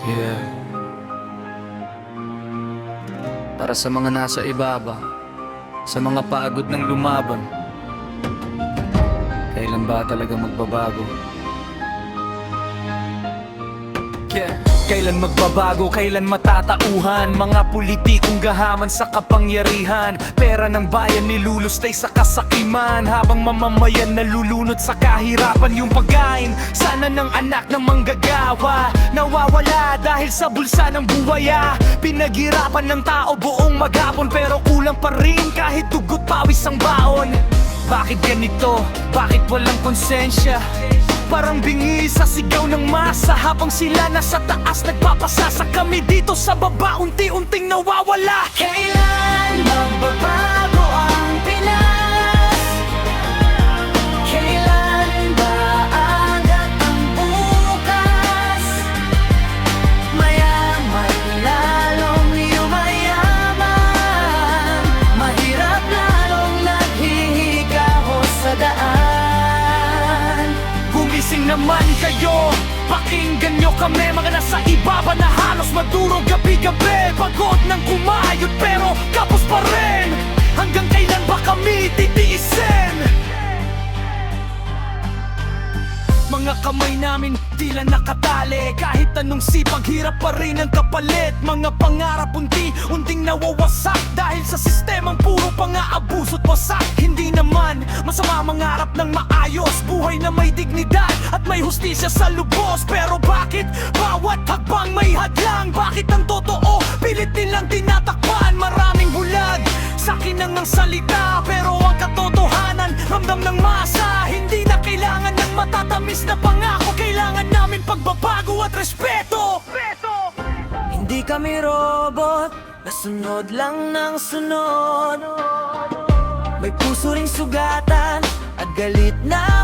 Yeah. Para sa mga nasa ibaba, sa mga pagod ng lumaban, kailan ba talaga magbabago? Yeah. Kailan magbabago, kailan matatauhan mga politikong gahaman sa kapangyarihan. Pera ng bayan nilulustay sa kasakiman, habang mamamayan nalulunod sa kahirapan. Yung pagkain sana ng anak ng manggagawa nawawala dahil sa bulsa ng buwaya. Pinaghirapan ng tao buong maghapon, pero kulang pa rin kahit dugot pawis ang baon. Bakit ganito? Bakit walang konsensya? Parang bingi sa sigaw ng masa, habang sila nasa taas nagpapasasa. Kami dito sa baba unti-unting nawawala. Kailan magbabago ang Pinas? Kailan ba agad ang bukas? Mayaman lalong yumayaman, mahirap lalong naghihigaho sa daan. Gumising naman kayo, pakinggan nyo kami, mga nasa ibaba na halos madurog gabi-gabi. Pagod ng kumayod pero kapos pa rin. Hanggang kailan ba kami titiisin? Mga kamay namin tila nakatali, kahit anong sipag hirap pa rin ang kapalit. Mga pangarap unti-unting nawawasak dahil sa sistemang puro pang-aabuso't wasak. Hindi naman masama mangarap ng maayos, buhay na may dignidad at may hustisya sa lubos. Pero bakit bawat hakbang may hadlang? Bakit ang totoo pilit nilang tinatakpan? Maraming bulag sa kinang ng salita, pero ang katotohanan ramdam ng masa. Hindi na kailangan ng matatamis na pangako, kailangan namin pagbabago at respeto. Hindi kami robot, nasunod lang ng sunod. May puso ring sugatan at galit na